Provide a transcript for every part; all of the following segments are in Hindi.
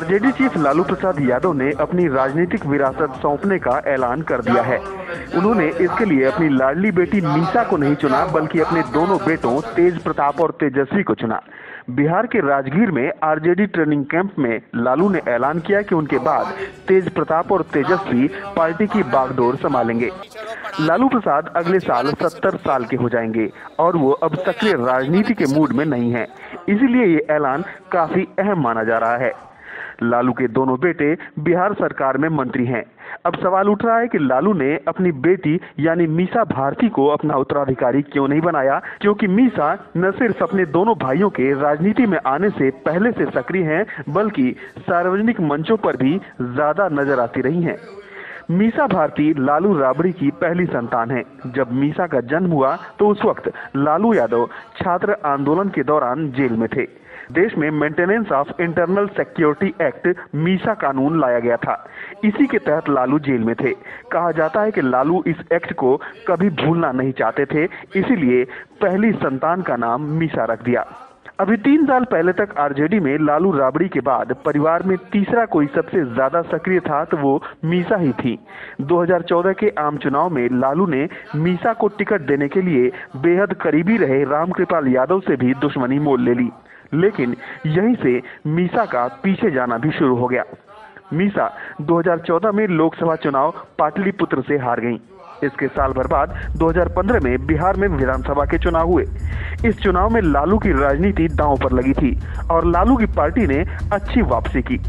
आरजेडी चीफ लालू प्रसाद यादव ने अपनी राजनीतिक विरासत सौंपने का ऐलान कर दिया है। उन्होंने इसके लिए अपनी लाडली बेटी मीसा को नहीं चुना, बल्कि अपने दोनों बेटों तेज प्रताप और तेजस्वी को चुना। बिहार के राजगीर में आरजेडी ट्रेनिंग कैंप में लालू ने ऐलान किया कि उनके बाद तेज प्रताप और तेजस्वी पार्टी की बागडोर संभालेंगे। लालू प्रसाद अगले साल 70 साल के हो जाएंगे और वो अब सक्रिय राजनीति के मूड में नहीं है, इसीलिए ये ऐलान काफी अहम माना जा रहा है। लालू के दोनों बेटे बिहार सरकार में मंत्री हैं। अब सवाल उठ रहा है कि लालू ने अपनी बेटी यानी मीसा भारती को अपना उत्तराधिकारी क्यों नहीं बनाया, क्योंकि मीसा न सिर्फ अपने दोनों भाइयों के राजनीति में आने से पहले से सक्रिय हैं, बल्कि सार्वजनिक मंचों पर भी ज्यादा नजर आती रही हैं। मीसा भारती लालू राबड़ी की पहली संतान है। जब मीसा का जन्म हुआ तो उस वक्त लालू यादव छात्र आंदोलन के दौरान जेल में थे। देश में maintenance of internal security act Misa कानून लाया गया था। इसी के तहत लालू जेल में थे। कहा जाता है कि लालू इस एक्ट को कभी भूलना नहीं चाहते थे, इसीलिए पहली संतान का नाम मीसा रख दिया। अभी 3 साल पहले तक आरजेडी में लालू राबड़ी के बाद परिवार में तीसरा कोई सबसे ज्यादा सक्रिय था तो वो मीसा ही थी। 2014 के आम चुनाव में लालू ने मीसा को टिकट देने के लिए बेहद करीबी रहे रामकृपाल यादव से भी दुश्मनी मोल ले ली, लेकिन यहीं से मीसा का पीछे जाना भी शुरू हो गया। मीसा 2014 में लोकसभा चुनाव पाटलिपुत्र से हार गईं। इसके साल भर बाद 2015 में बिहार में विधानसभा के चुनाव हुए। इस चुनाव में लालू की राजनीति दांव पर लगी थी और लालू की पार्टी ने अच्छी वापसी की।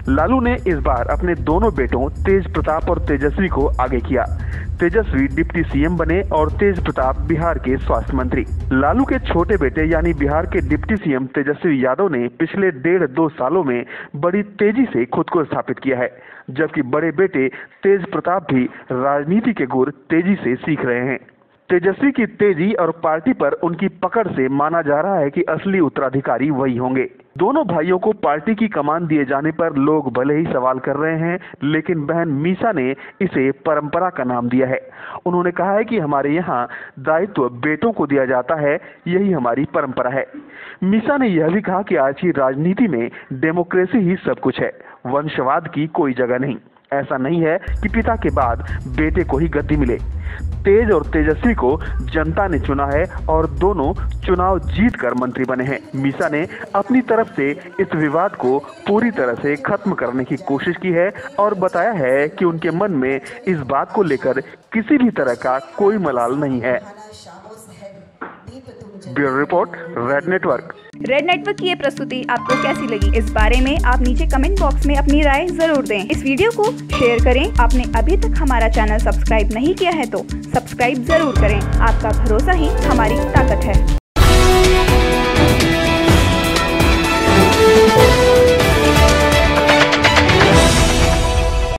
लालू ने इस बार अपने दोनों बेटों तेज प्रताप और तेजस्वी को आगे किया। तेजस्वी डिप्टी सीएम बने और तेज प्रताप बिहार के स्वास्थ्य मंत्री। लालू के छोटे बेटे यानी बिहार के डिप्टी सीएम तेजस्वी यादव ने पिछले 1.5-2 सालों में बड़ी तेजी से खुद को स्थापित किया है, जबकि बड़े बेटे तेज प्रताप भी राजनीति के गुर तेजी से सीख रहे हैं। तेजस्वी की तेजी और पार्टी पर उनकी पकड़ से माना जा रहा है कि असली उत्तराधिकारी वही होंगे। दोनों भाइयों को पार्टी की कमान दिए जाने पर लोग भले ही सवाल कर रहे हैं, लेकिन बहन मीसा ने इसे परंपरा का नाम दिया है। उन्होंने कहा है कि हमारे यहाँ दायित्व बेटों को दिया जाता है, यही हमारी परंपरा है। मीसा ने यह भी कहा कि आज की राजनीति में डेमोक्रेसी ही सब कुछ है, वंशवाद की कोई जगह नहीं। ऐसा नहीं है कि पिता के बाद बेटे को ही गद्दी मिले। तेज और तेजस्वी को जनता ने चुना है और दोनों चुनाव जीतकर मंत्री बने हैं। मीसा ने अपनी तरफ से इस विवाद को पूरी तरह से खत्म करने की कोशिश की है और बताया है कि उनके मन में इस बात को लेकर किसी भी तरह का कोई मलाल नहीं है। Bureau report, red network. Red network की ये प्रस्तुति आपको कैसी लगी, इस बारे में आप नीचे कमेंट बॉक्स में अपनी राय जरूर दें। इस वीडियो को शेयर करें। आपने अभी तक हमारा चैनल सब्सक्राइब नहीं किया है तो सब्सक्राइब जरूर करें। आपका भरोसा ही हमारी ताकत है।